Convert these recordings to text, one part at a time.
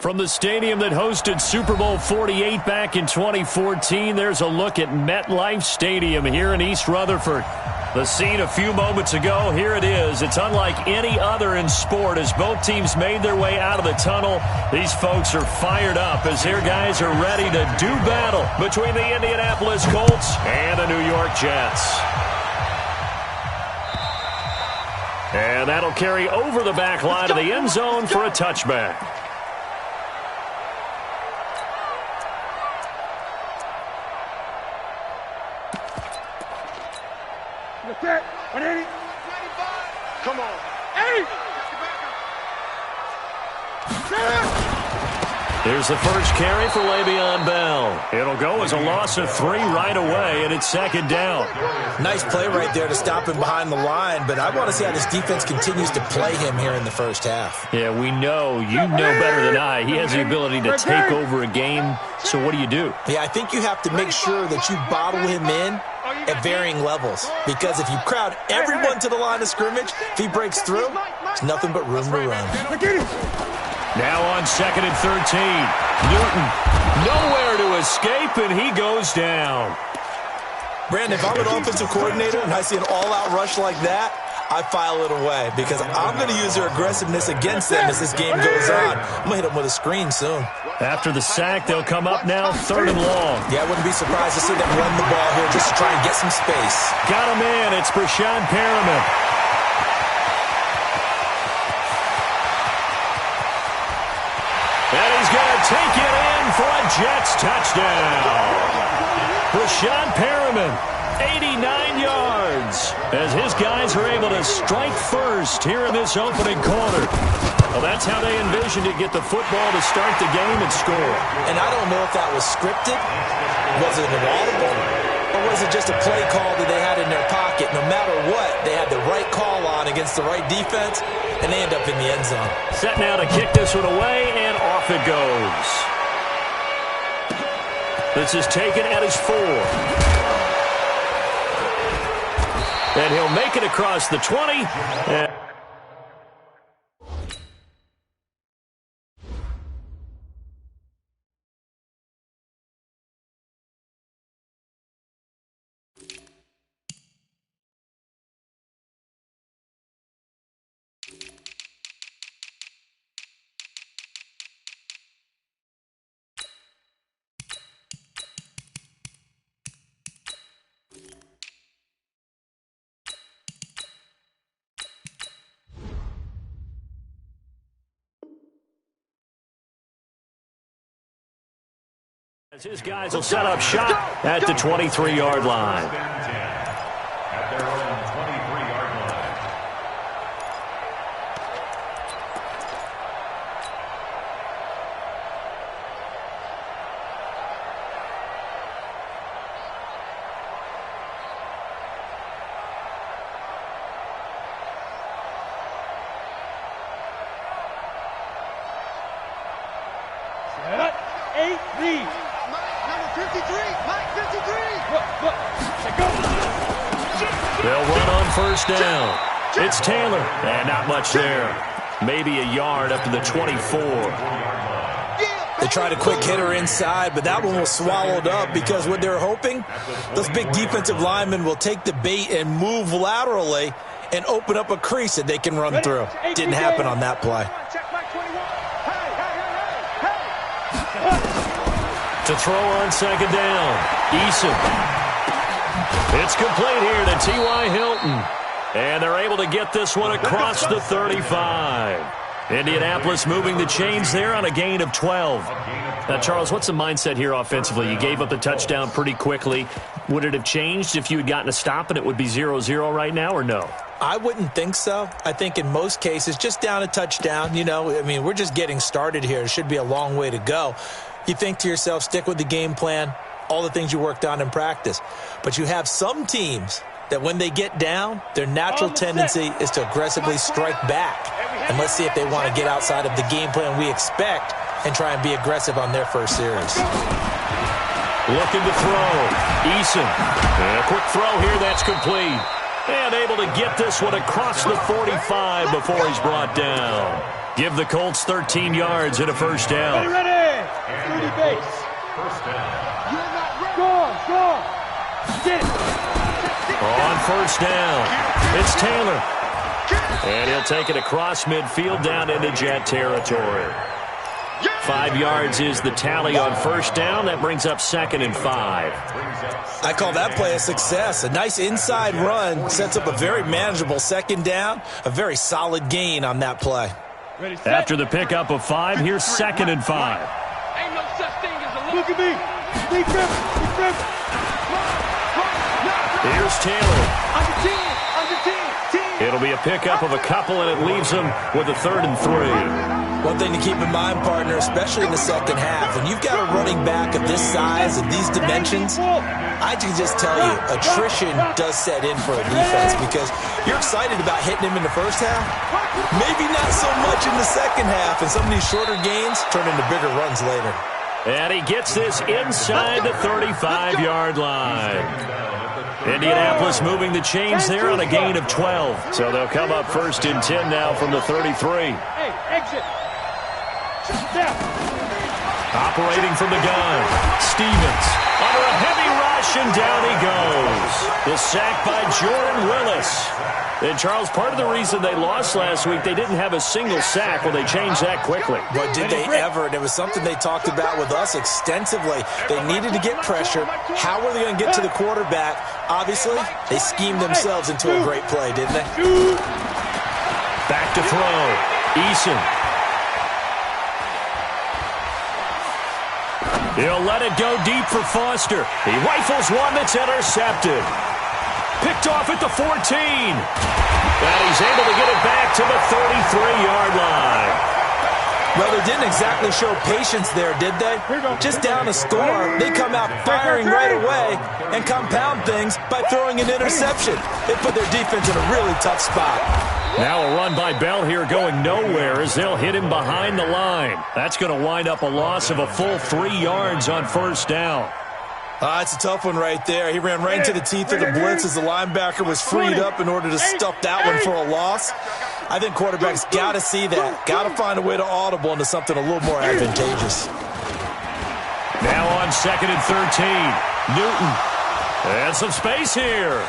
From the stadium that hosted Super Bowl 48 back in 2014, there's a look at MetLife Stadium here in East Rutherford. The scene a few moments ago, here it is. It's unlike any other in sport as both teams made their way out of the tunnel. These folks are fired up as their guys are ready to do battle between the Indianapolis Colts and the New York Jets. And that'll carry over the back line of the end zone for a touchback. Set. 180. Come on. 80. There's the first carry for Le'Veon Bell. It'll go as a loss of 3 right away, and it's second down. Nice play right there to stop him behind the line, but I want to see how this defense continues to play him here in the first half. Yeah, we know. You know better than I. He has the ability to take over a game, so what do you do? Yeah, I think you have to make sure that you bottle him in at varying levels, because if you crowd everyone to the line of scrimmage, if he breaks through, there's nothing but room to run. Now on 2nd and 13. Newton, nowhere to escape, and he goes down. Brandon, if I'm an offensive coordinator and I see an all-out rush like that, I file it away because I'm going to use their aggressiveness against them as this game goes on. I'm going to hit them with a screen soon. After the sack, they'll come up now 3rd and long. Yeah, I wouldn't be surprised to see them run the ball here just to try and get some space. Got him in. It's Brashad Perriman. And he's going to take it in for a Jets touchdown. Brashad Perriman, 89 yards, as his guys are able to strike first here in this opening quarter. Well, that's how they envisioned it, get the football to start the game and score. And I don't know if that was scripted, was it an audible, or was it just a play call that they had in their pocket? No matter what, they had the right call on against the right defense, and they end up in the end zone. Set now to kick this one away, and off it goes. This is taken at his 4. And he'll make it across the 20. As his guys will set up shop at the 23-yard line. At their own 23-yard line. Set up. 8 lead. Number 53. Mike 53. They'll run on first down. It's Taylor. And not much there. Maybe a yard up to the 24. They tried a quick hitter inside, but that one was swallowed up because what they're hoping, those big defensive linemen will take the bait and move laterally and open up a crease that they can run through. Didn't happen on that play. To throw on second down, Eason. It's complete here to T.Y. Hilton. And they're able to get this one across the 35. Indianapolis moving the chains there on a gain of 12. Now, Charles, what's the mindset here offensively? You gave up the touchdown pretty quickly. Would it have changed if you had gotten a stop and it would be 0-0 right now, or no? I wouldn't think so. I think in most cases, just down a touchdown, we're just getting started here. It should be a long way to go. You think to yourself, stick with the game plan, all the things you worked on in practice. But you have some teams that when they get down, their natural tendency is to aggressively strike back. And let's see if they want to get outside of the game plan we expect and try and be aggressive on their first series. Looking to throw. Eason. And a quick throw here, that's complete. And able to get this one across the 45 before he's brought down. Give the Colts 13 yards and a first down. Ready. 30 base. First down. Go. Get it. On first down, it's Taylor. And he'll take it across midfield down into Jet territory. 5 yards is the tally on first down. That brings up 2nd and 5. I call that play a success. A nice inside run sets up a very manageable 2nd down. A very solid gain on that play. Ready, set. After the pickup of 5, here's 2nd and 5. Ain't no such thing as a look at me. Deep grip. Here's Taylor. Under 10. It'll be a pickup of a couple, and it leaves them with a 3rd and 3. One thing to keep in mind, partner, especially in the second half, when you've got a running back of this size and these dimensions, I can just tell you, attrition does set in for a defense because you're excited about hitting him in the first half. Maybe not so much in the second half, and some of these shorter gains turn into bigger runs later. And he gets this inside the 35-yard line. Indianapolis moving the chains there on a gain of 12. So they'll come up 1st and 10 now from the 33. Hey, exit. Step. Operating from the gun, Stevens under a heavy rush, and down he goes. The sack by Jordan Willis. And, Charles, part of the reason they lost last week, they didn't have a single sack. Well, they changed that quickly. But did they ever? And it was something they talked about with us extensively. They needed to get pressure. How were they going to get to the quarterback? Obviously, they schemed themselves into a great play, didn't they? Back to throw. Eason. He'll let it go deep for Foster. He rifles one that's intercepted. Picked off at the 14. And he's able to get it back to the 33-yard line. Well, they didn't exactly show patience there, did they? Just down a score, they come out firing right away and compound things by throwing an interception. They put their defense in a really tough spot. Now a run by Bell here going nowhere as they'll hit him behind the line. That's going to wind up a loss of a full 3 yards on first down. It's a tough one right there. He ran right into the teeth of the blitz as the linebacker was freed up in order to stuff that one for a loss. I think quarterbacks got to see that. Got to find a way to audible into something a little more advantageous. Now on 2nd and 13. Newton. And some space here.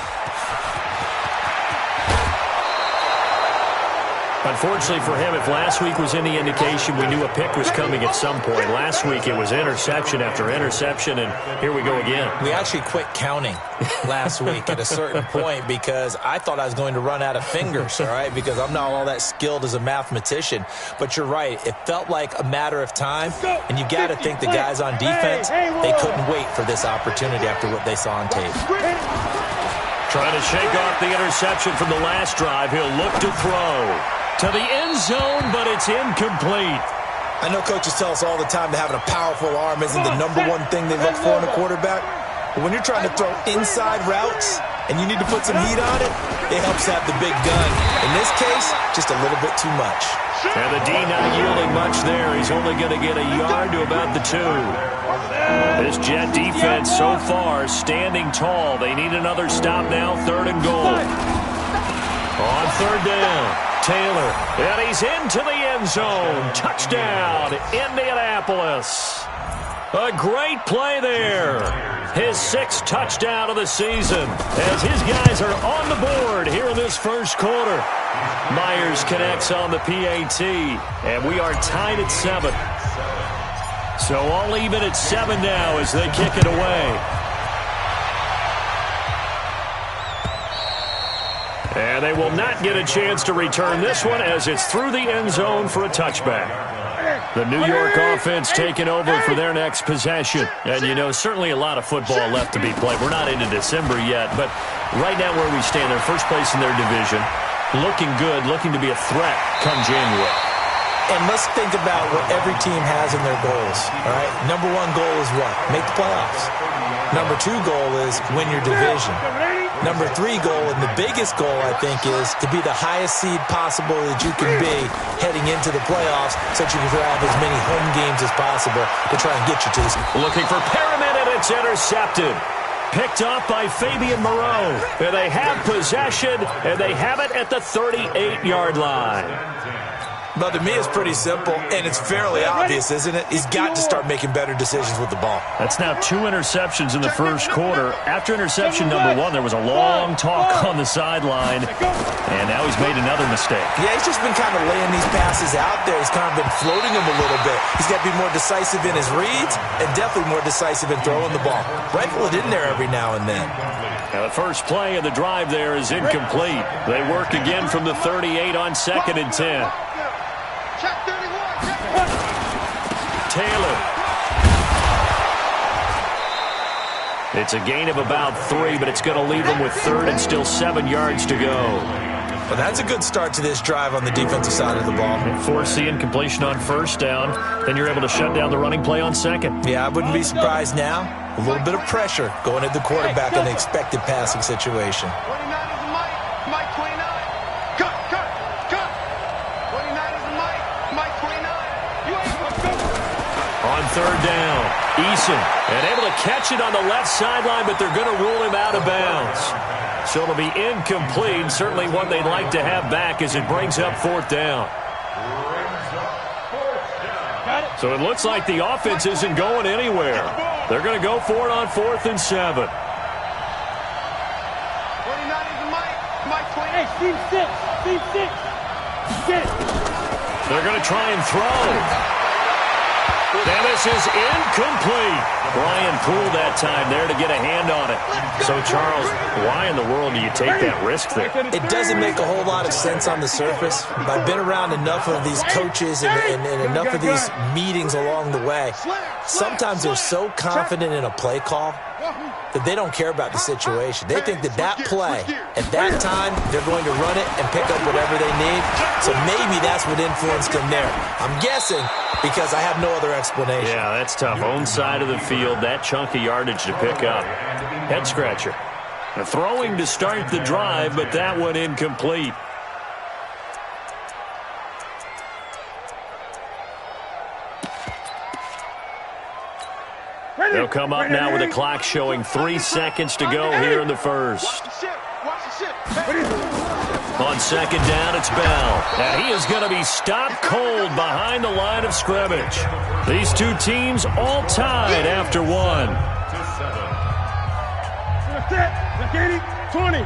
Unfortunately for him, if last week was any indication, we knew a pick was coming at some point. Last week it was interception after interception, and here we go again. We actually quit counting last week at a certain point because I thought I was going to run out of fingers, all right, because I'm not all that skilled as a mathematician. But you're right. It felt like a matter of time, and you got to think the guys on defense, they couldn't wait for this opportunity after what they saw on tape. Trying to shake off the interception from the last drive. He'll look to throw to the end zone, but it's incomplete. I know coaches tell us all the time that having a powerful arm isn't the number one thing they look for in a quarterback. But when you're trying to throw inside routes and you need to put some heat on it, it helps to have the big gun. In this case, just a little bit too much. And the D not yielding much there. He's only going to get a yard to about the 2. This Jet defense so far standing tall. They need another stop now, 3rd and goal. On 3rd down. Taylor, and he's into the end zone. Touchdown, Indianapolis. A great play there. His 6th touchdown of the season as his guys are on the board here in this first quarter. Myers connects on the PAT, and we are tied at 7. So all even at 7 now as they kick it away. And they will not get a chance to return this one as it's through the end zone for a touchback. The New York offense taking over for their next possession. And, you know, certainly a lot of football left to be played. We're not into December yet, but right now where we stand, they're first place in their division. Looking good, looking to be a threat come January. And let's think about what every team has in their goals, all right? Number 1 goal is what? Make the playoffs. Number 2 goal is win your division. Number 3 goal, and the biggest goal, I think, is to be the highest seed possible that you can be heading into the playoffs so that you can have as many home games as possible to try and get you to this. Looking for Perriman, and it's intercepted. Picked off by Fabian Moreau. And they have possession, and they have it at the 38-yard line. Well, to me, it's pretty simple, and it's fairly obvious, isn't it? He's got to start making better decisions with the ball. That's now 2 interceptions in the first quarter. After interception number 1, there was a long talk on the sideline, and now he's made another mistake. Yeah, he's just been kind of laying these passes out there. He's kind of been floating them a little bit. He's got to be more decisive in his reads and definitely more decisive in throwing the ball. Rifle it in there every now and then. Now the first play of the drive there is incomplete. They work again from the 38 on 2nd and 10. Taylor. It's a gain of about 3, but it's going to leave them with 3rd and still 7 yards to go. Well, that's a good start to this drive on the defensive side of the ball. Force the incompletion on 1st down. Then you're able to shut down the running play on 2nd. Yeah, I wouldn't be surprised now. A little bit of pressure going at the quarterback in an expected passing situation. 29 is Mike 29. Cut. 29 is Mike 29. You ain't go. On 3rd down, Eason, and able to catch it on the left sideline, but they're going to rule him out of bounds. So it'll be incomplete, certainly one they'd like to have back as it brings up 4th down. So it looks like the offense isn't going anywhere. They're going to go for it on 4th and 7. 29 is Mike 28. Hey, Steve 6. Get it. They're going to try and throw. And this is incomplete. Brian Poole that time there to get a hand on it. So, Charles, why in the world do you take that risk there? It doesn't make a whole lot of sense on the surface. I've been around enough of these coaches and enough of these meetings along the way. Sometimes they're so confident in a play call that they don't care about the situation. They think that play, at that time, they're going to run it and pick up whatever they need. So maybe that's what influenced them there. I'm guessing because I have no other explanation. Yeah, that's tough. Own side of the field, that chunk of yardage to pick up. Head scratcher. Throwing to start the drive, but that one incomplete. They'll come up now with the clock showing 3 seconds to go here in the first. On 2nd down, it's Bell. And he is going to be stopped cold behind the line of scrimmage. These two teams all tied after 1. 20.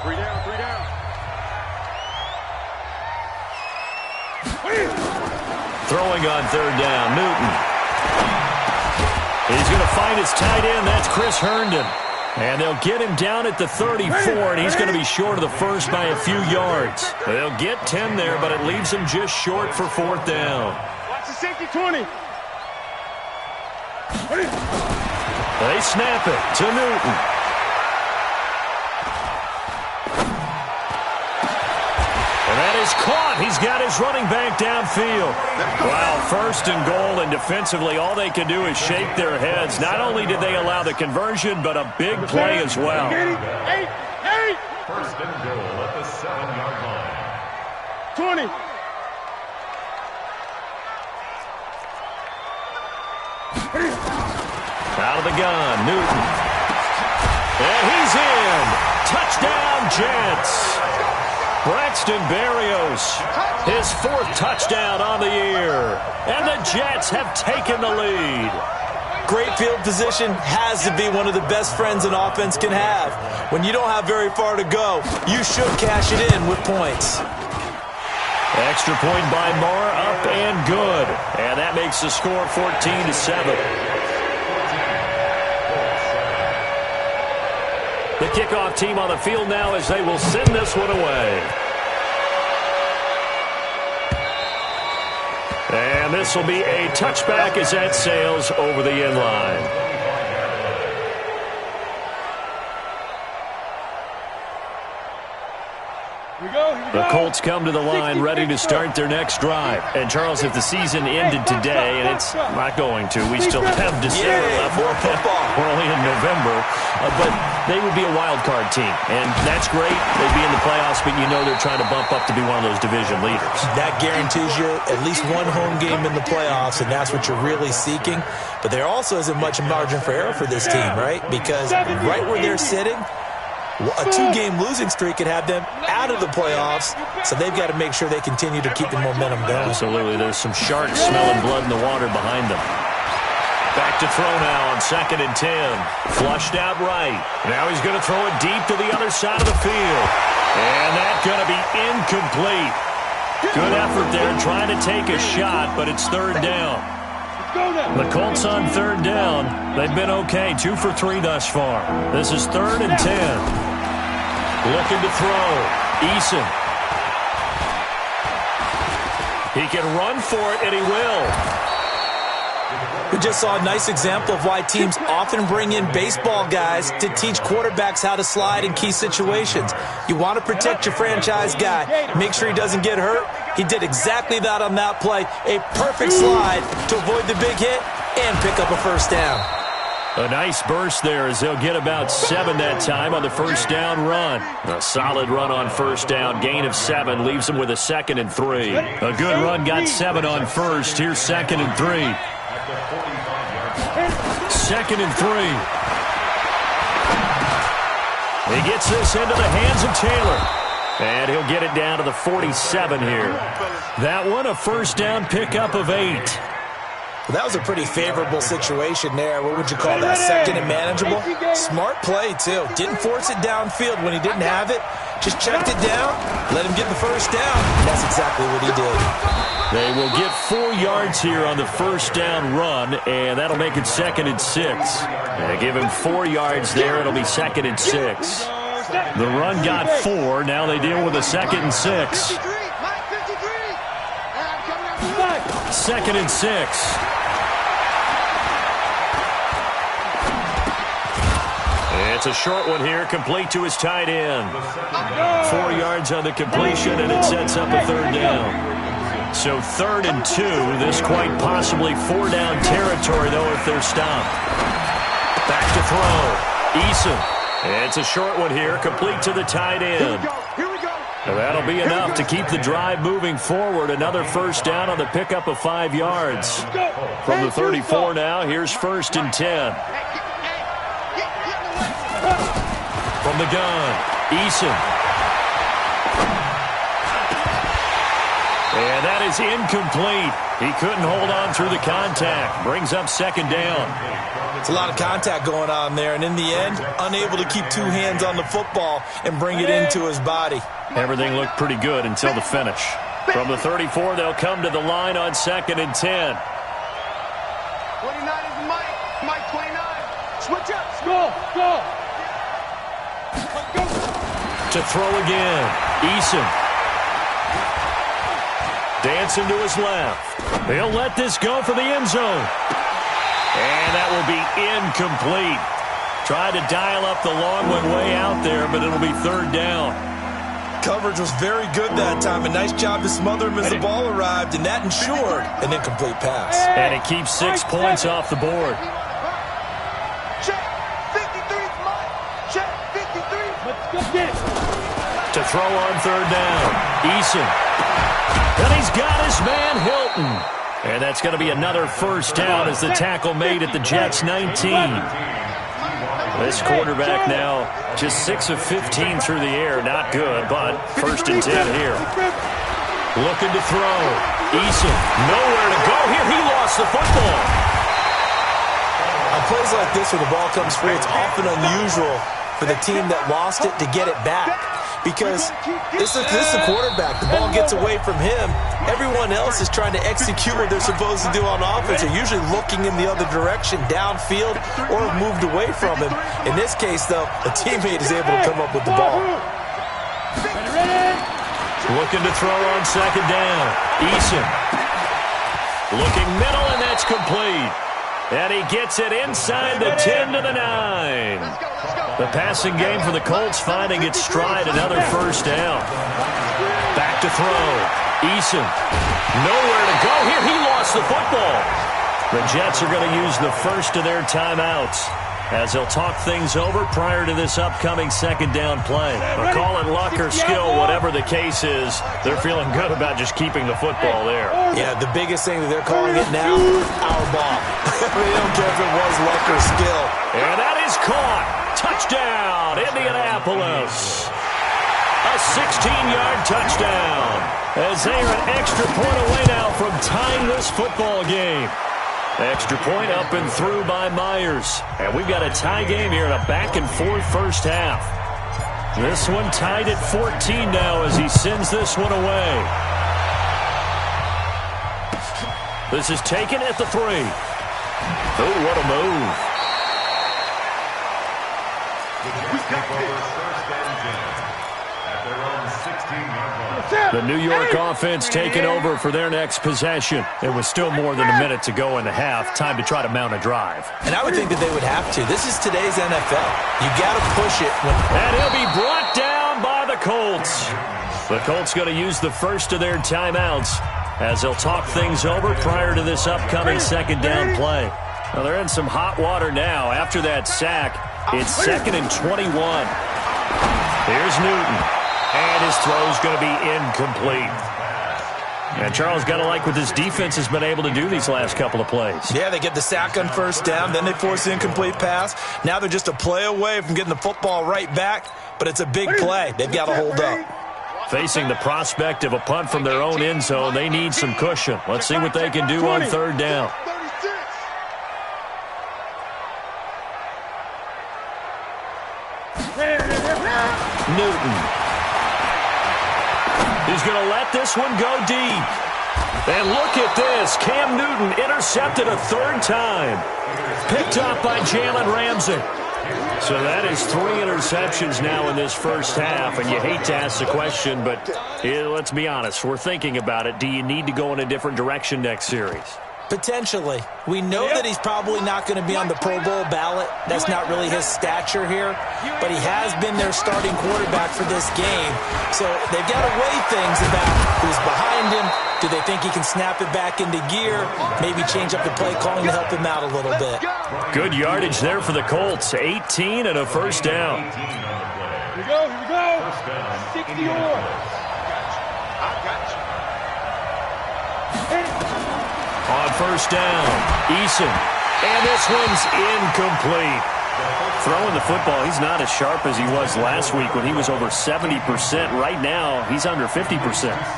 3 down. Throwing on 3rd down, Newton. He's going to find his tight end. That's Chris Herndon. And they'll get him down at the 34, and he's going to be short of the first by a few yards. They'll get 10 there, but it leaves him just short for 4th down. Watch the safety 20. They snap it to Newton. And that is caught. He's got his running back downfield. Wow, 1st and goal, and defensively all they can do is shake their heads. Not only did they allow the conversion, but a big play as well. 1st and goal at the 7-yard line. 20. Out of the gun, Newton. And he's in. Touchdown, Jets. Braxton Berrios, his 4th touchdown on the year. And the Jets have taken the lead. Great field position has to be one of the best friends an offense can have. When you don't have very far to go, you should cash it in with points. Extra point by Marr, up and good. And that makes the score 14-7. The kickoff team on the field now as they will send this one away. And this will be a touchback as that sails over the end line. The Colts come to the line ready to start their next drive. And, Charles, if the season ended today, and it's not going to, we still have December left. More football. We're only in November. But they would be a wild card team. And that's great. They'd be in the playoffs, but you know they're trying to bump up to be one of those division leaders. That guarantees you at least one home game in the playoffs, and that's what you're really seeking. But there also isn't much margin for error for this team, right? Because right where they're sitting, A 2-game losing streak could have them out of the playoffs, so they've got to make sure they continue to keep the momentum going. Absolutely. There's some sharks smelling blood in the water behind them. Back to throw now on 2nd and 10. Flushed out right. Now he's going to throw it deep to the other side of the field. And that's going to be incomplete. Good effort there trying to take a shot, but it's 3rd down. The Colts on 3rd down. They've been okay. 2 for 3 thus far. This is 3rd and 10. Looking to throw. Eason. He can run for it, and he will. We just saw a nice example of why teams often bring in baseball guys to teach quarterbacks how to slide in key situations. You want to protect your franchise guy. Make sure he doesn't get hurt. He did exactly that on that play. A perfect slide to avoid the big hit and pick up a 1st down. A nice burst there as they'll get about 7 that time on the 1st down run. A solid run on 1st down. Gain of 7 leaves them with a 2nd and 3. A good run got 7 on 1st. Here's 2nd and 3. 2nd and 3. He gets this into the hands of Taylor. And he'll get it down to the 47 here. That one, a 1st down pickup of 8. Well, that was a pretty favorable situation there. What would you call that? 2nd and manageable? Smart play, too. Didn't force it downfield when he didn't have it. Just checked it down, let him get the 1st down. That's exactly what he did. They will get 4 yards here on the 1st down run, and that'll make it 2nd and 6. They give him 4 yards there. It'll be 2nd and 6. The run got 4. Now they deal with a 2nd and 6. 2nd and 6. It's a short one here, complete to his tight end. 4 yards on the completion, and it sets up a 3rd down. So 3rd and 2, this quite possibly 4-down territory, though, if they're stopped. Back to throw. Eason. It's a short one here, complete to the tight end. That'll be enough to keep the drive moving forward. Another 1st down on the pickup of 5 yards. From the 34 now, here's 1st and 10. From the gun, Eason. And that is incomplete. He couldn't hold on through the contact. Brings up 2nd down. It's a lot of contact going on there, and in the end, unable to keep 2 hands on the football and bring it into his body. Everything looked pretty good until the finish. From the 34, they'll come to the line on 2nd and 10. 29 is Mike. Mike 29. Switch up. Go. To throw again. Eason. Dancing to his left. He'll let this go for the end zone. And that will be incomplete. Tried to dial up the long one way out there, but it'll be 3rd down. Coverage was very good that time. A nice job to smother him as the ball arrived, and that ensured an incomplete pass. And it keeps 6 points off the board. Check 53, Mike. Check 53. Let's go get it. To throw on 3rd down. Eason. And he's got his man Hilton. And that's going to be another 1st down as the tackle made at the Jets' 19. This quarterback now just 6 of 15 through the air. Not good, but 1st and 10 here. Looking to throw. Eason, nowhere to go here. He lost the football. On plays like this where the ball comes free, it's often unusual for the team that lost it to get it back. Because this is a quarterback. The ball gets away from him. Everyone else is trying to execute what they're supposed to do on offense. They're usually looking in the other direction, downfield, or have moved away from him. In this case, though, a teammate is able to come up with the ball. Looking to throw on 2nd down. Eason. Looking middle, and that's complete. And he gets it inside the 10 to the 9. The passing game for the Colts finding its stride, another 1st down. Back to throw. Eason. Nowhere to go here. He lost the football. The Jets are going to use the first of their timeouts as they'll talk things over prior to this upcoming 2nd down play. Or call it luck or skill, whatever the case is, they're feeling good about just keeping the football there. Yeah, the biggest thing that they're calling it now, our ball. They don't care if it was luck or skill. And that is caught. Touchdown, Indianapolis. A 16-yard touchdown as they are an extra point away now from tying this football game. Extra point up and through by Myers. And we've got a tie game here in a back-and-forth first half. This one tied at 14 now as he sends this one away. This is taken at the 3. Oh, what a move. The New York offense taking over for their next possession. It was still more than a minute to go in the half. Time to try to mount a drive. And I would think that they would have to. This is today's NFL. You got to push it. And he'll be brought down by the Colts. The Colts going to use the first of their timeouts as they'll talk things over prior to this upcoming second down play. Well, they're in some hot water now. After that sack, it's 2nd and 21. Here's Newton. And his throw's going to be incomplete. And Charles, got to like what this defense has been able to do these last couple of plays. Yeah, they get the sack on first down, then they force the incomplete pass. Now they're just a play away from getting the football right back, but it's a big play. They've got to hold up. Facing the prospect of a punt from their own end zone, they need some cushion. Let's see what they can do on third down. Newton. He's going to let this one go deep. And look at this. Cam Newton intercepted a third time. Picked up by Jalen Ramsey. So that is 3 interceptions now in this first half. And you hate to ask the question, but let's be honest. We're thinking about it. Do you need to go in a different direction next series? Potentially. We know that he's probably not going to be on the Pro Bowl ballot. That's not really his stature here. But he has been their starting quarterback for this game. So they've got to weigh things about who's behind him. Do they think he can snap it back into gear? Maybe change up the play calling to help him out a little bit. Good yardage there for the Colts. 18 and a first down. Here we go, here we go. 60 yards. I got you. On first down, Eason. And this one's incomplete. Throwing the football, he's not as sharp as he was last week when he was over 70%. Right now, he's under 50%.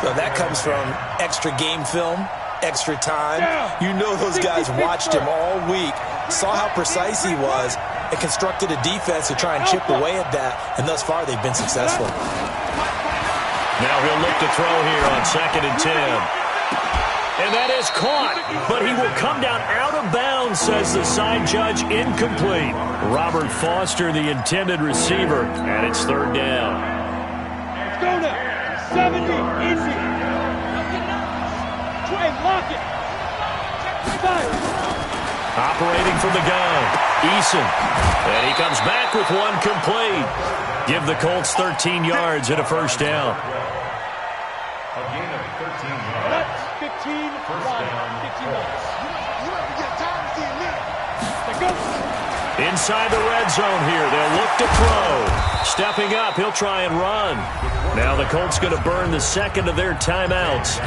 Well, that comes from extra game film, extra time. You know those guys watched him all week, saw how precise he was, and constructed a defense to try and chip away at that. And thus far, they've been successful. Now he'll look to throw here on 2nd and 10. And that is caught, but he will come down out of bounds, says the side judge, incomplete. Robert Foster, the intended receiver, and it's third down. Let's go now. 70, easy. Trey, lock it. Fire. Operating from the gun, Eason. And he comes back with one complete. Give the Colts 13 yards and a first down. A gain of 13 yards. 15 First down. 15 yards. You have to get time to see a minute. Let's go. Inside the red zone here. They'll look to throw. Stepping up, he'll try and run. Now the Colts going to burn the second of their timeouts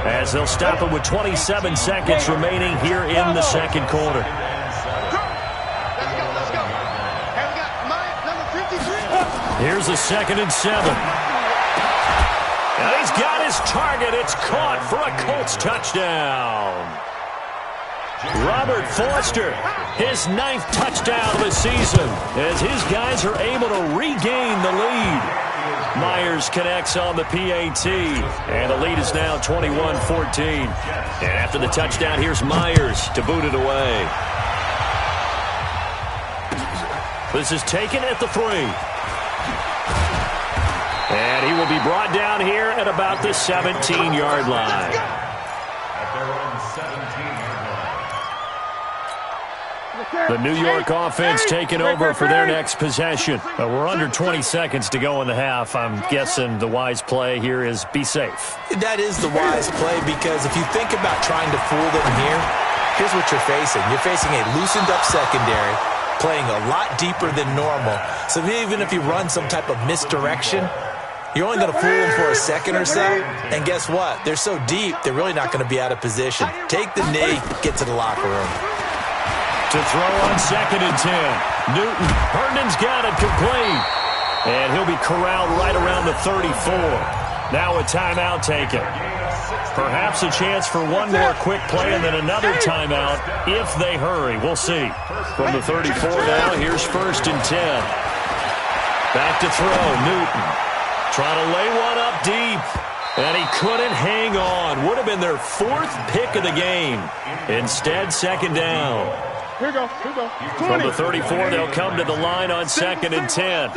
as they'll stop it with 27 seconds remaining here in the second quarter. Let's go. And we got my number 53. Here's a 2nd and 7. And he's got his target. It's caught for a Colts touchdown. Robert Foster, his 9th touchdown of the season as his guys are able to regain the lead. Myers connects on the PAT, and the lead is now 21-14. And after the touchdown, here's Myers to boot it away. This is taken at the 3. And he will be brought down here at about the 17-yard line. At their own 17-yard line. The New York offense taking over for their next possession. We're under 20 seconds to go in the half. I'm guessing the wise play here is be safe. That is the wise play because if you think about trying to fool them here, here's what you're facing. You're facing a loosened up secondary, playing a lot deeper than normal. So even if you run some type of misdirection, you're only going to fool them for a second or so. And guess what? They're so deep, they're really not going to be out of position. Take the knee, get to the locker room. To throw on 2nd and 10. Newton. Herndon's got it complete. And he'll be corralled right around the 34. Now a timeout taken. Perhaps a chance for one more quick play and then another timeout if they hurry. We'll see. From the 34 now, here's 1st and 10. Back to throw. Newton trying to lay one up deep. And he couldn't hang on. Would have been their 4th pick of the game. Instead, 2nd down. Here we go. From the 34, they'll come to the line on 2nd and 10.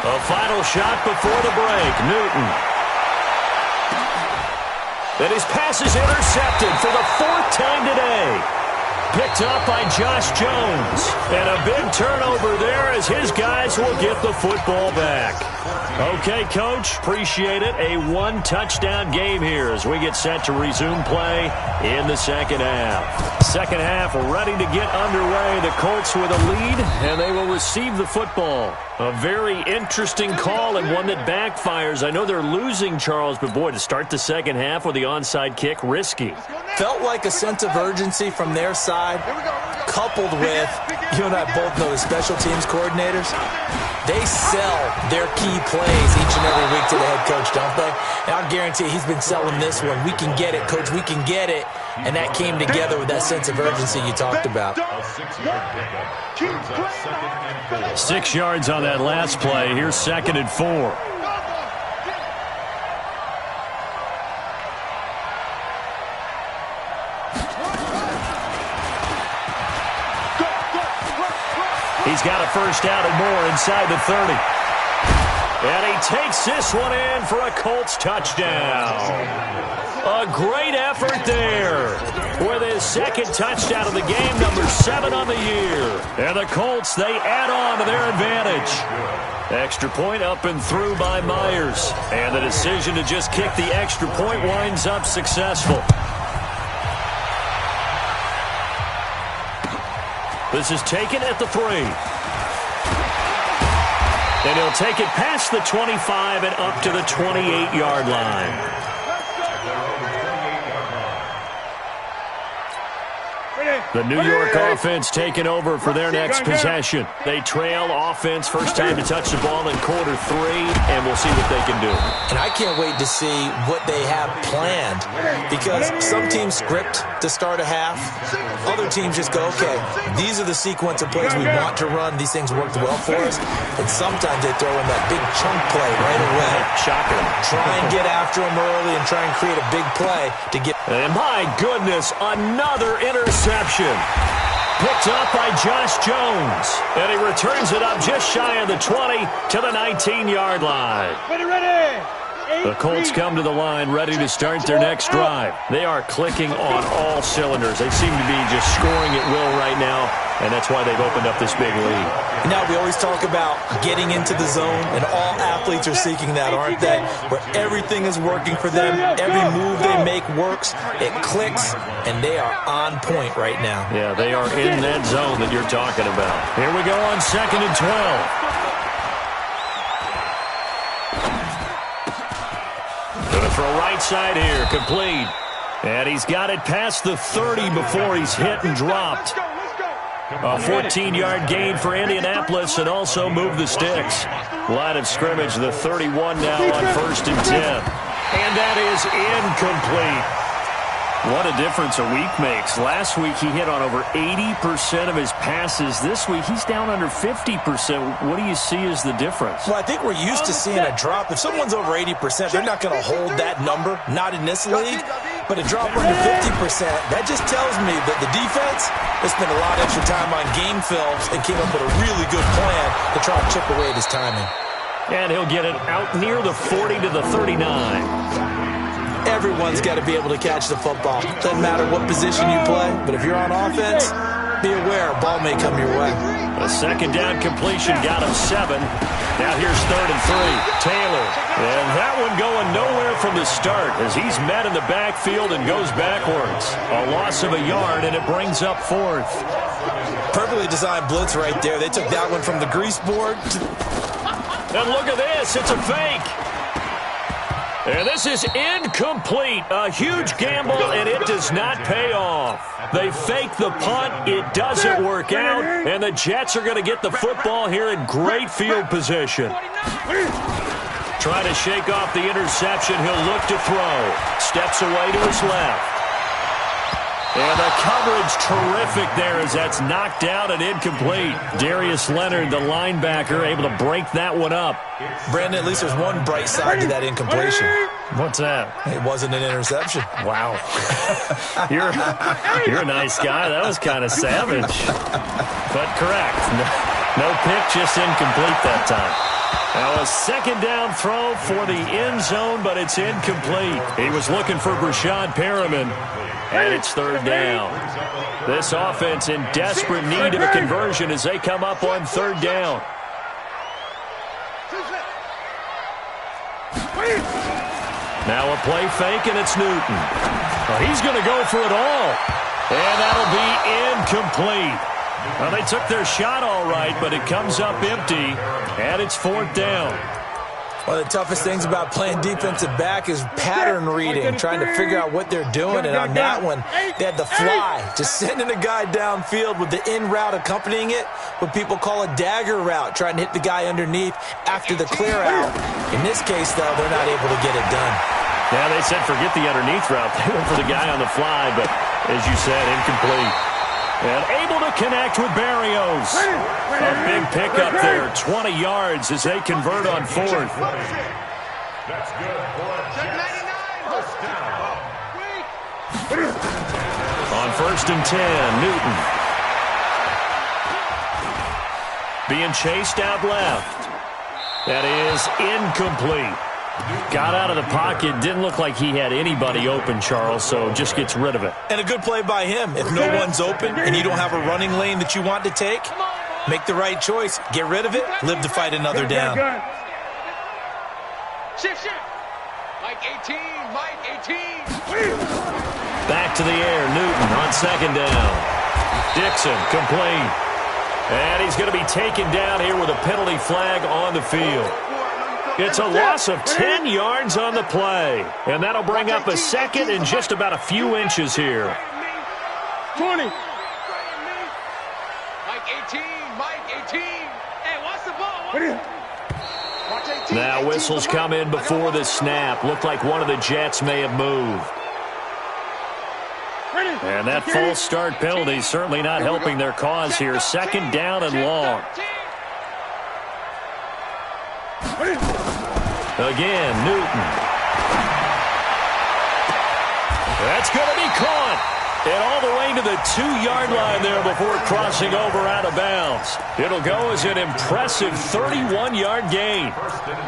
A final shot before the break. Newton. And his pass is intercepted for the 4th time today. Picked up by Josh Jones. And a big turnover there as his guys will get the football back. Okay, Coach, appreciate it. A 1-touchdown game here as we get set to resume play in the 2nd half. 2nd half ready to get underway. The Colts with a lead, and they will receive the football. A very interesting call and one that backfires. I know they're losing, Charles, but boy, to start the 2nd half with the onside kick, risky. Felt like a sense of urgency from their side, coupled with, you and I both know the special teams coordinators. They sell their key plays each and every week to the head coach, don't they? And I'll guarantee he's been selling this one. We can get it, Coach. We can get it. And that came together with that sense of urgency you talked about. 6 yards on that last play. Here's 2nd and 4. He's got a first down and more inside the 30. And he takes this one in for a Colts touchdown. A great effort there with his 2nd touchdown of the game, number 7 on the year. And the Colts, they add on to their advantage. Extra point up and through by Myers. And the decision to just kick the extra point winds up successful. This is taken at the 3. And he'll take it past the 25 and up to the 28-yard line. The New York offense taking over for their next possession. They trail offense, first time to touch the ball in quarter 3, and we'll see what they can do. And I can't wait to see what they have planned, because some teams script to start a half. Other teams just go, okay, these are the sequence of plays we want to run. These things worked well for us. And sometimes they throw in that big chunk play right away. Shocking them. Try and get after them early and try and create a big play to get. And my goodness, another interception. Picked up by Josh Jones. And he returns it up just shy of the 20 to the 19-yard line. Ready. The Colts come to the line ready to start their next drive. They are clicking on all cylinders. They seem to be just scoring at will right now, and that's why they've opened up this big lead. Now, we always talk about getting into the zone, and all athletes are seeking that, aren't they? Where everything is working for them, every move they make works, it clicks, and they are on point right now. Yeah, they are in that zone that you're talking about. Here we go on 2nd and 12. Going to throw right side here, complete. And he's got it past the 30 before he's hit and dropped. A 14-yard gain for Indianapolis and also move the sticks. Line of scrimmage, the 31 now on 1st and 10. And that is incomplete. What a difference a week makes. Last week he hit on over 80% of his passes. This week he's down under 50%. What do you see as the difference? Well, I think we're used to seeing a drop. If someone's over 80%, they're not going to hold that number, not in this league. But a drop under 50%, that just tells me that the defense has spent a lot of extra time on game films and came up with a really good plan to try to chip away at his timing. And he'll get it out near the 40 to the 39. Everyone's got to be able to catch the football. Doesn't matter what position you play, but if you're on offense, be aware a ball may come your way. A second down completion got him 7. Now here's 3rd and 3. Taylor. And that one going nowhere from the start as he's met in the backfield and goes backwards. A loss of a yard, and it brings up 4th. Perfectly designed blitz right there. They took that one from the grease board. And look at this. It's a fake. And this is incomplete. A huge gamble, and it does not pay off. They fake the punt. It doesn't work out, and the Jets are going to get the football here in great field position. Trying to shake off the interception. He'll look to throw. Steps away to his left. And the coverage terrific there as that's knocked down and incomplete. Darius Leonard, the linebacker, able to break that one up. Brandon, at least there's one bright side to that incompletion. What's that? It wasn't an interception. Wow. You're a nice guy. That was kind of savage. But correct. No pick, just incomplete that time. Now a second down throw for the end zone, but it's incomplete. He was looking for Brashad Perriman, and it's third down. This offense in desperate need of a conversion as they come up on third down. Now a play fake, and it's Newton. Well, he's going to go for it all, and that'll be incomplete. Well, they took their shot all right, but it comes up empty, and it's fourth down. One of the toughest things about playing defensive back is pattern reading, trying to figure out what they're doing. And on that one, they had the fly, just sending a guy downfield with the in route accompanying it, what people call a dagger route, trying to hit the guy underneath after the clear out. In this case, though, they're not able to get it done. Yeah, they said forget the underneath route. They went for the guy on the fly, but as you said, incomplete. And able to connect with Barrios. A big pickup there, 20 yards as they convert on fourth. That's good for a Jets. First down. On first and 10, Newton. Being chased out left. That is incomplete. Got out of the pocket. Didn't look like he had anybody open, Charles, so just gets rid of it. And a good play by him. If no one's open and you don't have a running lane that you want to take, make the right choice. Get rid of it. Live to fight another down. Shift. Mike 18. Back to the air. Newton on second down. Dixon complete. And he's going to be taken down here with a penalty flag on the field. It's a loss of 10 yards on the play. And that'll bring up a second and just about a few inches here. 20. Mike 18. Hey, watch the ball. Watch 18. Now whistles come in before the snap. Looked like one of the Jets may have moved. And that false start penalty certainly not helping their cause here. Second down and long. Again, Newton. That's going to be caught. And all the way to the 2-yard line there before crossing over out of bounds. It'll go as an impressive 31-yard gain.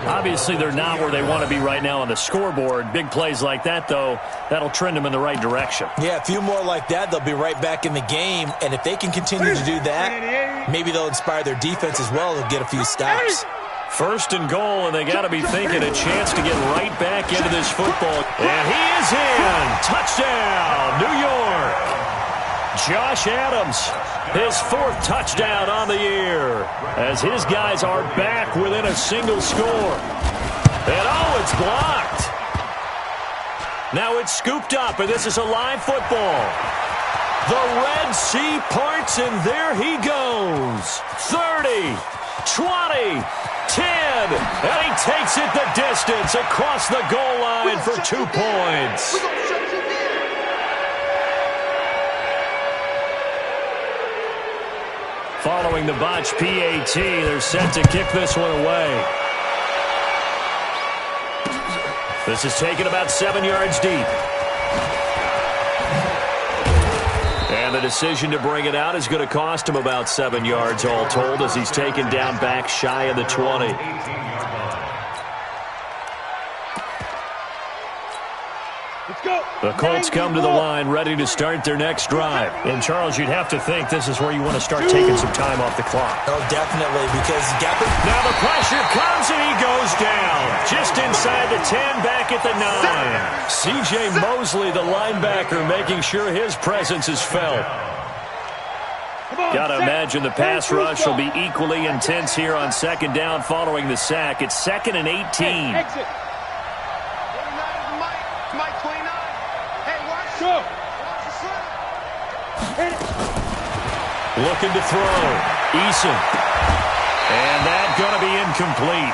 Obviously, they're not where they want to be right now on the scoreboard. Big plays like that, though, that'll trend them in the right direction. Yeah, a few more like that, they'll be right back in the game. And if they can continue to do that, maybe they'll inspire their defense as well to get a few stops. First and goal, and they got to be thinking a chance to get right back into this football. And he is in. Touchdown, New York. Josh Adams, his fourth touchdown on the year, as his guys are back within a single score. And oh, it's blocked. Now it's scooped up, and this is a live football. The Red Sea parts, and there he goes. 30, 20, 10, and he takes it the distance across the goal line for 2 points. Following the botch PAT, they're set to kick this one away. This is taken about 7 yards deep. And the decision to bring it out is going to cost him about 7 yards all told as he's taken down back shy of the 20. The Colts come to the line ready to start their next drive. And, Charles, you'd have to think this is where you want to start taking some time off the clock. Oh, definitely, because now the pressure comes and he goes down. Just inside the 10, back at the 9. C.J. Mosley, the linebacker, making sure his presence is felt. Got to imagine the pass rush will be equally intense here on second down following the sack. It's 2nd and 18. Looking to throw. Eason. And that's going to be incomplete.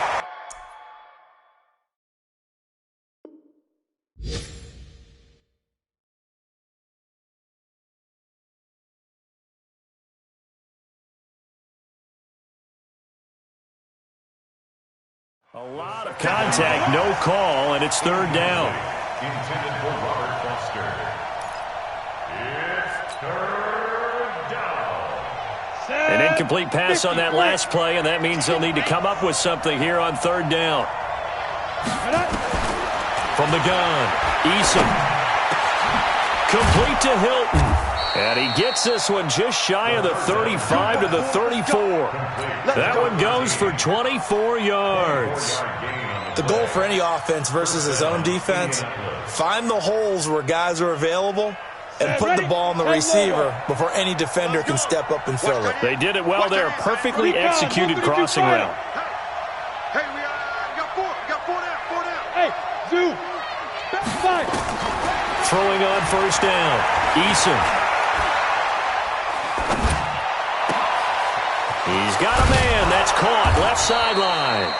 A lot of contact, no call, and it's third down. Intended for Robert Foster. It's third down. An incomplete pass on that last play, and that means they'll need to come up with something here on third down. From the gun, Eason. Complete to Hilton. And he gets this one just shy of the 35 to the 34. That one goes for 24 yards. The goal for any offense versus his own defense, find the holes where guys are available and put the ball on the receiver before any defender can step up and fill it. They did it well there. Perfectly executed crossing route. Hey, we got four down. Hey, Zoo. Throwing on first down. Eason. He's got a man. That's caught. Left sideline.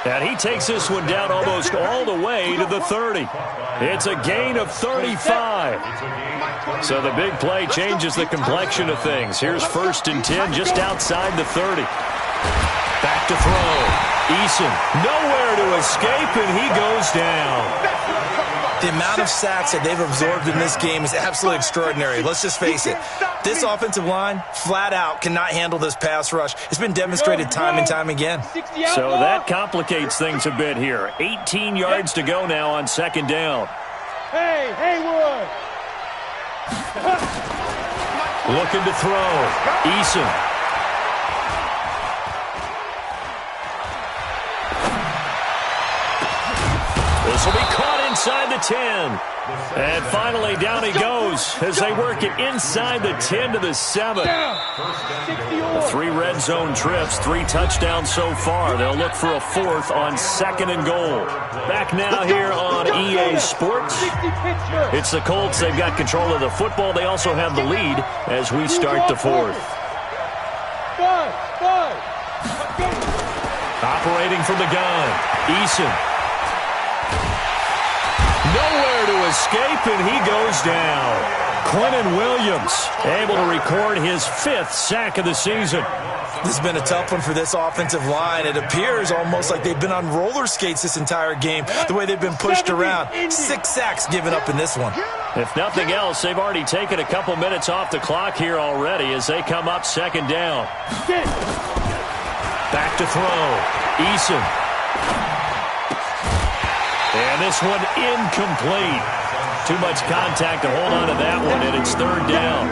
And he takes this one down almost all the way to the 30. It's a gain of 35. So the big play changes the complexion of things. Here's 1st and 10 just outside the 30. Back to throw. Eason nowhere to escape, and he goes down. The amount of sacks that they've absorbed in this game is absolutely extraordinary. Let's just face it. This offensive line, flat out, cannot handle this pass rush. It's been demonstrated time and time again. So that complicates things a bit here. 18 yards to go now on 2nd down. Hey, Haywood. Looking to throw. Eason. This will be caught inside the 10. And finally, down he goes as they work it inside the 10 to the 7. 3 red zone trips, 3 touchdowns so far. They'll look for a 4th on 2nd and goal. Back now here on EA Sports. It's the Colts. They've got control of the football. They also have the lead as we start the 4th. Operating from the gun, Eason. Nowhere to escape, and he goes down. Quentin Williams able to record his 5th sack of the season. This has been a tough one for this offensive line. It appears almost like they've been on roller skates this entire game, the way they've been pushed around. 6 sacks given up in this one. If nothing else, they've already taken a couple minutes off the clock here already as they come up 2nd down. Back to throw. Eason. And this one incomplete. Too much contact to hold on to that one, and it's 3rd down.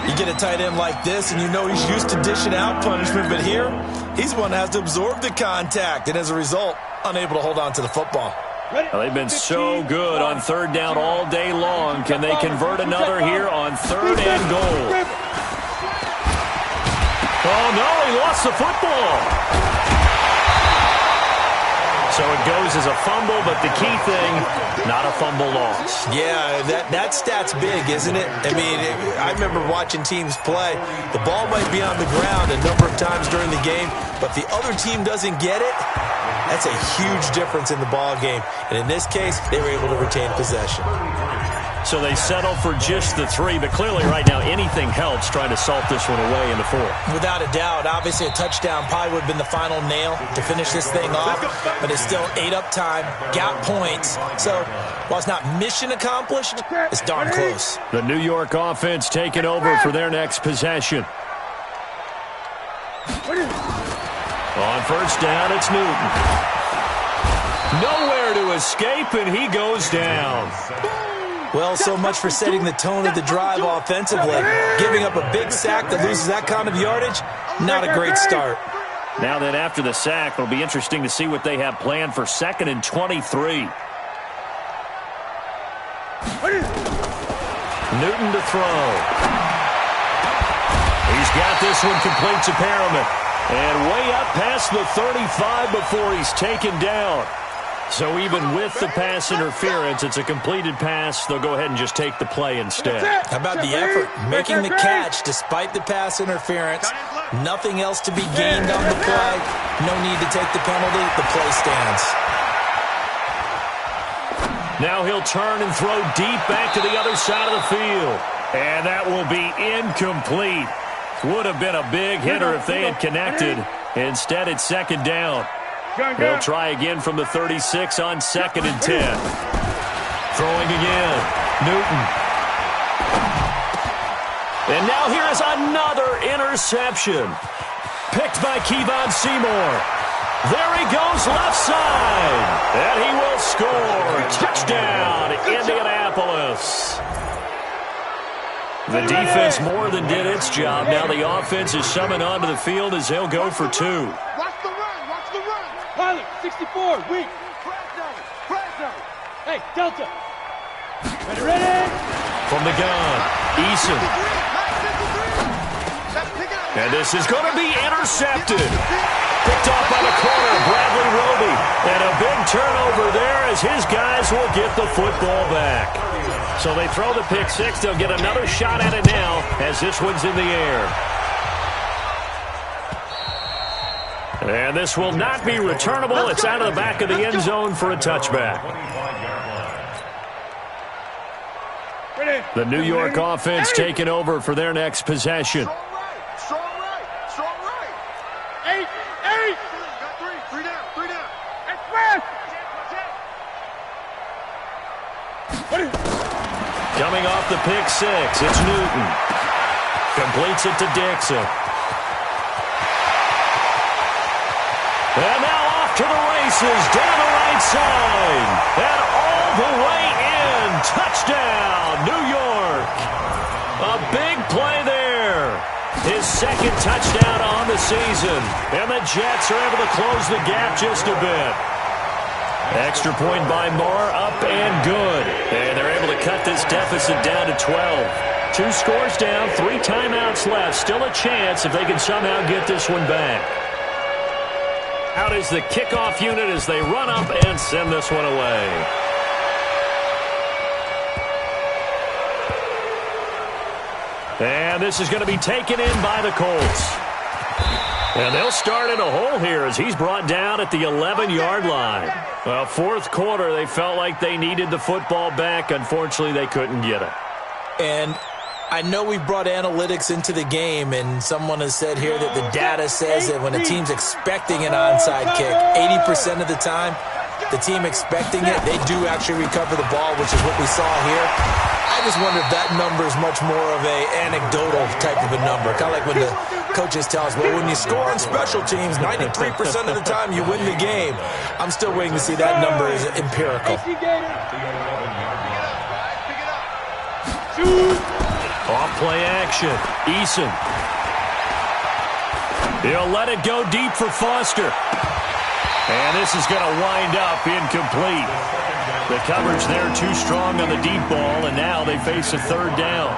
You get a tight end like this, and you know he's used to dishing out punishment, but here, he's the one that has to absorb the contact, and as a result, unable to hold on to the football. Well, they've been so good on 3rd down all day long. Can they convert another here on 3rd and goal? Oh, no, he lost the football. So it goes as a fumble, but the key thing, not a fumble loss. Yeah, that stat's big, isn't it? I mean, I remember watching teams play. The ball might be on the ground a number of times during the game, but the other team doesn't get it. That's a huge difference in the ball game. And in this case, they were able to retain possession. So they settle for just the 3, but clearly right now anything helps trying to salt this one away in the 4th. Without a doubt, obviously a touchdown probably would have been the final nail to finish this thing off, but it's still 8 up time, got points. So while it's not mission accomplished, it's darn close. The New York offense taking over for their next possession. On 1st down, it's Newton. Nowhere to escape, and he goes down. Well, so much for setting the tone of the drive offensively. Giving up a big sack that loses that kind of yardage, not a great start. Now then, after the sack, it'll be interesting to see what they have planned for 2nd and 23. Newton to throw. He's got this one complete to Perriman. And way up past the 35 before he's taken down. So even with the pass interference, it's a completed pass. They'll go ahead and just take the play instead. How about the effort? Making the catch despite the pass interference. Nothing else to be gained on the play. No need to take the penalty. The play stands. Now he'll turn and throw deep back to the other side of the field. And that will be incomplete. Would have been a big hitter if they had connected. Instead, it's second down. They'll try again from the 36 on 2nd and 10. Throwing again. Newton. And now here is another interception. Picked by Kevon Seymour. There he goes left side. And he will score. Touchdown, Indianapolis. The defense more than did its job. Now the offense is summoned onto the field as they'll go for 2. Watch the run. Watch the run. Pilot, 64, weak. Press zone. Press zone. Hey, Delta. Ready. From the gun, Eason. And this is going to be intercepted. Picked off by the corner, Bradley Roby. And a big turnover there as his guys will get the football back. So they throw the pick six. They'll get another shot at it now as this one's in the air. And this will not be returnable. It's out of the back of the end zone for a touchback. The New York offense taking over for their next possession. Coming off the pick six, it's Newton. Completes it to Dixon. And now off to the races, down the right side. And all the way in. Touchdown, New York. A big play there. His second touchdown on the season. And the Jets are able to close the gap just a bit. Extra point by Moore, up and good. And they're able to cut this deficit down to 12. 2 scores down, 3 timeouts left. Still a chance if they can somehow get this one back. Out is the kickoff unit as they run up and send this one away. And this is going to be taken in by the Colts. And they'll start in a hole here as he's brought down at the 11-yard line. Well, fourth quarter, they felt like they needed the football back. Unfortunately, they couldn't get it. And I know we've brought analytics into the game, and someone has said here that the data says that when a team's expecting an onside kick, 80% of the time, the team expecting it, they do actually recover the ball, which is what we saw here. I just wonder if that number is much more of a anecdotal type of a number. Kind of like when the coaches tell us, well, when you score on special teams, 93% of the time you win the game. I'm still waiting to see that number is empirical. Off play action. Eason. He'll let it go deep for Foster. And this is going to wind up incomplete. The coverage there too strong on the deep ball, and now they face a third down.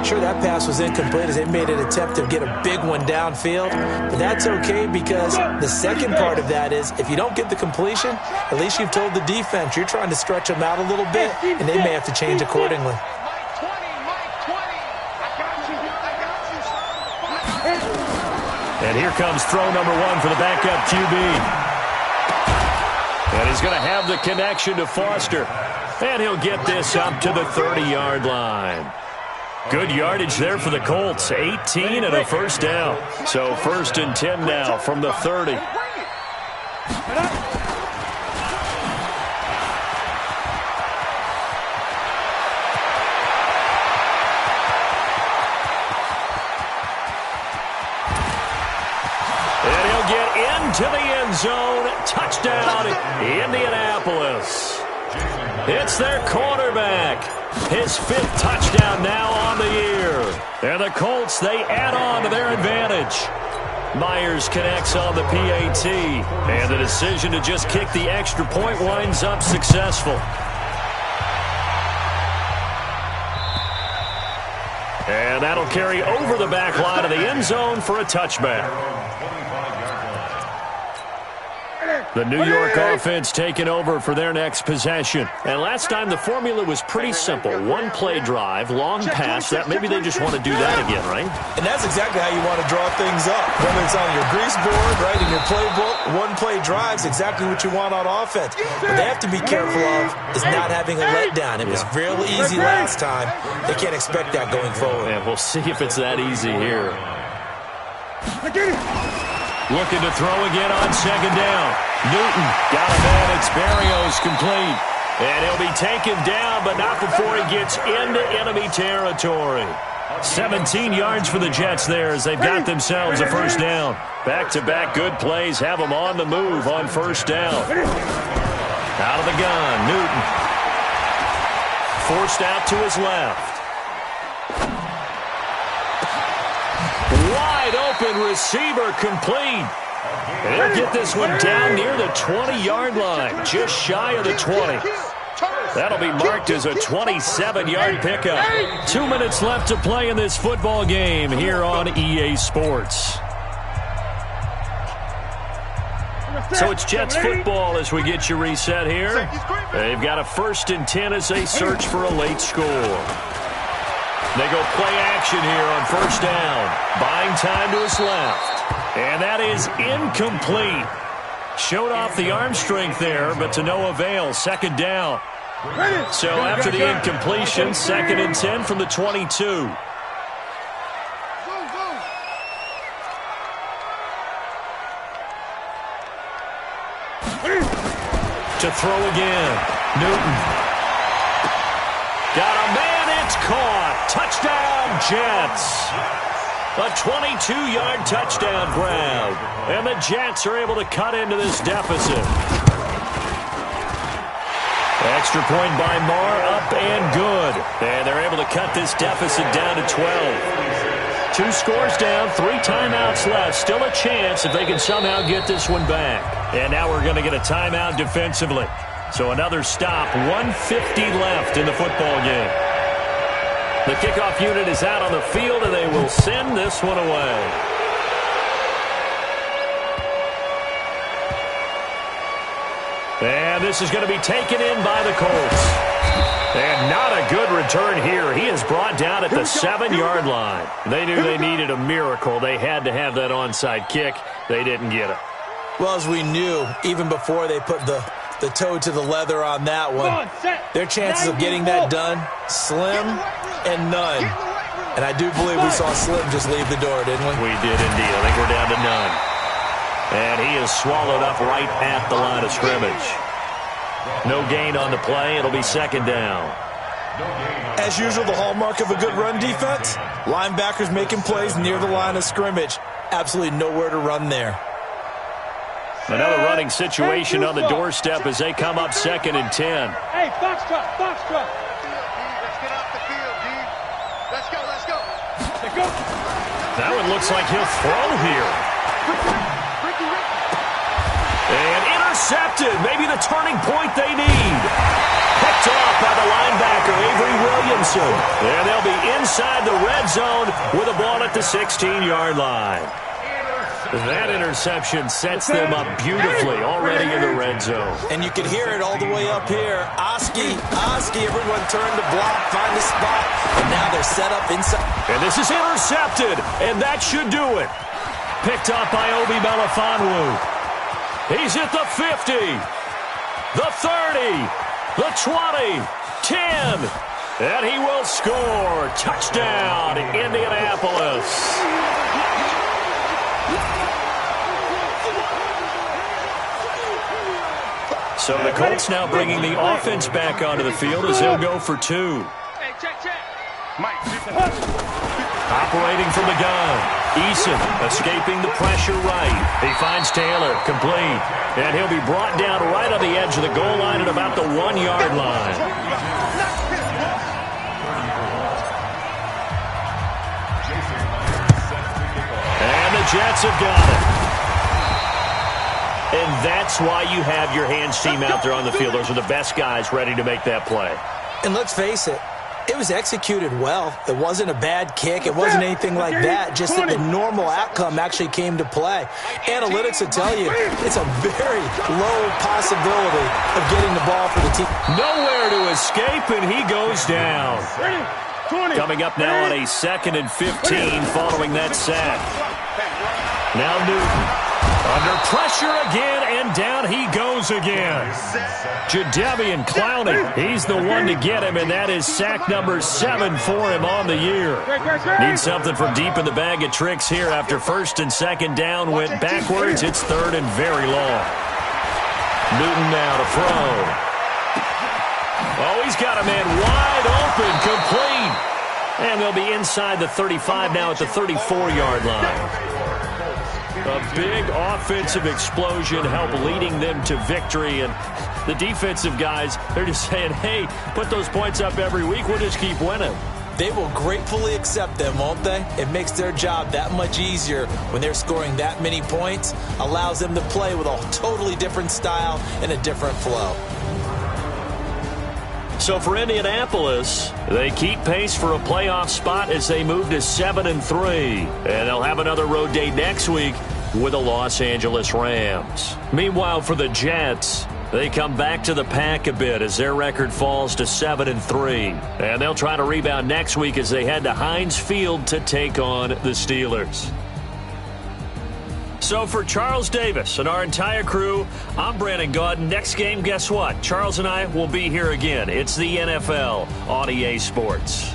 Sure, that pass was incomplete as they made an attempt to get a big one downfield, but that's okay because the second part of that is if you don't get the completion, at least you've told the defense you're trying to stretch them out a little bit, and they may have to change accordingly. And here comes throw number 1 for the backup QB. And he's going to have the connection to Foster. And he'll get this up to the 30-yard line. Good yardage there for the Colts. 18 and a first down. So 1st and 10 now from the 30. And he'll get into the end zone. Touchdown, Indianapolis. It's their quarterback. His 5th touchdown now on the year. And the Colts, they add on to their advantage. Myers connects on the PAT. And the decision to just kick the extra point winds up successful. And that'll carry over the back line of the end zone for a touchback. The New York offense taking over for their next possession. And last time the formula was pretty simple. One play drive, long pass. That maybe they just want to do that again, right? And that's exactly how you want to draw things up. Whether it's on your grease board, right, in your playbook, one play drives exactly what you want on offense. What they have to be careful of is not having a letdown. It was real easy last time. They can't expect that going forward. Yeah, we'll see if it's that easy here. Looking to throw again on second down. Newton got a man. It's Barrios complete. And he'll be taken down, but not before he gets into enemy territory. 17 yards for the Jets there as they've got themselves a first down. Back-to-back good plays have them on the move on first down. Out of the gun, Newton. Forced out to his left. Wide open receiver complete. They'll get this one down near the 20-yard line, just shy of the 20. That'll be marked as a 27-yard pickup. 2 minutes left to play in this football game here on EA Sports. So it's Jets football as we get you reset here. They've got a 1st and 10 as they search for a late score. They go play action here on first down. Buying time to his left. And that is incomplete. Showed off the arm strength there, but to no avail. Second down. So after the incompletion, 2nd and 10 from the 22. To throw again. Newton. Got a man, it's caught. Touchdown, Jets. A 22-yard touchdown grab. And the Jets are able to cut into this deficit. Extra point by Marr, up and good. And they're able to cut this deficit down to 12. 2 scores down, 3 timeouts left. Still a chance if they can somehow get this one back. And now we're going to get a timeout defensively. So another stop, 1:50 left in the football game. The kickoff unit is out on the field, and they will send this one away. And this is going to be taken in by the Colts. And not a good return here. He is brought down at the 7-yard line. They knew they needed a miracle. They had to have that onside kick. They didn't get it. Well, as we knew, even before they put the toe to the leather on that one, their chances of getting that done, slim and none. And I do believe we saw Slim just leave the door, didn't we? We did indeed. I think we're down to none. And he is swallowed up right at the line of scrimmage. No gain on the play. It'll be second down. As usual, the hallmark of a good run defense, linebackers making plays near the line of scrimmage. Absolutely nowhere to run there. Another running situation on the doorstep as they come up 2nd and 10. Hey, box truck, box truck. Let's get off the field, D. Let's go, let's go. Let's go. That one looks like he'll throw here. And intercepted. Maybe the turning point they need. Picked off by the linebacker, Avery Williamson. And they'll be inside the red zone with a ball at the 16-yard line. That interception sets them up beautifully already in the red zone. And you can hear it all the way up here. Oski, everyone turned to block, find a spot, and now they're set up inside. And this is intercepted, and that should do it. Picked up by Obi Melifonwu. He's at the 50, the 30, the 20, 10, and he will score. Touchdown, Indianapolis. So the Colts now bringing the offense back onto the field as they'll go for 2. Hey, check. Operating from the gun. Eason escaping the pressure right. He finds Taylor, complete. And he'll be brought down right on the edge of the goal line at about the 1-yard line. And the Jets have got it. And that's why you have your hands team out there on the field. Those are the best guys ready to make that play. And let's face it, It was executed well. It wasn't a bad kick. It wasn't anything like that. Just that the normal outcome actually came to play. Analytics will tell you it's a very low possibility of getting the ball for the team. Nowhere to escape, and he goes down. Coming up now on a 2nd and 15 following that sack. Now Newton. Under pressure again, and down he goes again. Jadeveon Clowney, he's the one to get him, and that is sack number 7 for him on the year. Needs something from deep in the bag of tricks here after 1st and 2nd down went backwards. It's 3rd and very long. Newton now to throw. Oh, he's got a man wide open, complete. And they'll be inside the 35 now at the 34-yard line. A big offensive explosion helped leading them to victory. And the defensive guys, they're just saying, hey, put those points up every week. We'll just keep winning. They will gratefully accept them, won't they? It makes their job that much easier when they're scoring that many points. Allows them to play with a totally different style and a different flow. So for Indianapolis, they keep pace for a playoff spot as they move to 7-3. And they'll have another road date next week with the Los Angeles Rams. Meanwhile, for the Jets, they come back to the pack a bit as their record falls to 7-3. And they'll try to rebound next week as they head to Heinz Field to take on the Steelers. So for Charles Davis and our entire crew, I'm Brandon Gaudin. Next game, guess what? Charles and I will be here again. It's the NFL on EA Sports.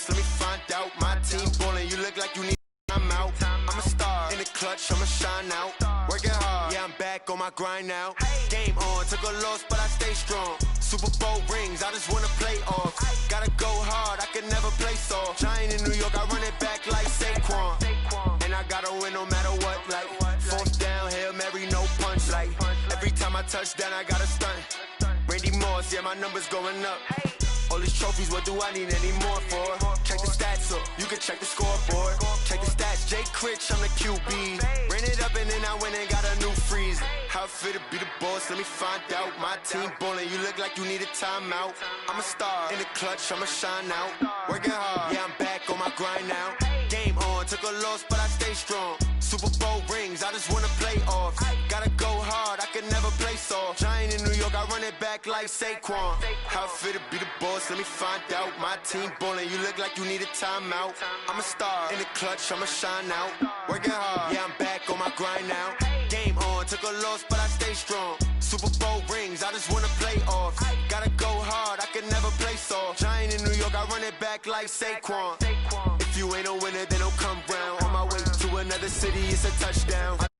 Let me find out. My team ballin', you look like you need time out. I'm a star in the clutch, I'ma shine out. Working hard, yeah, I'm back on my grind now. Game on, took a loss, but I stay strong. Super Bowl rings, I just wanna play off. Gotta go hard, I can never play soft. Giant in New York, I run it back like Saquon. And I gotta win no matter what, like 4th down, Hail Mary, no punch. Like every time I touch down, I gotta stunt. Randy Moss, yeah, my numbers going up. All these trophies, what do I need any more for? Check the stats up, you can check the scoreboard. Check the stats, Jay Critch, I'm the QB. Ran it up and then I went and got a new freeze. How it feel to be the boss, let me find out. My team ballin', you look like you need a timeout. I'm a star in the clutch, I'ma shine out. Working hard, yeah, I'm back on my grind now. Game on, took a loss, but I stay strong. Super Bowl rings, I just wanna play off. Gotta go hard, I can never play soft. Giant in New York, I run it back like Saquon. How it feel to be the boss, let me find out. My team ballin', you look like you need a timeout. I'm a star in the clutch, I'ma shine out. Working hard, yeah, I'm back on my grind now. Game on, took a loss, but I stay strong. Super Bowl rings, I just wanna play off. Gotta go hard, I can never play soft. Giant in New York, I run it back like Saquon. touchdown.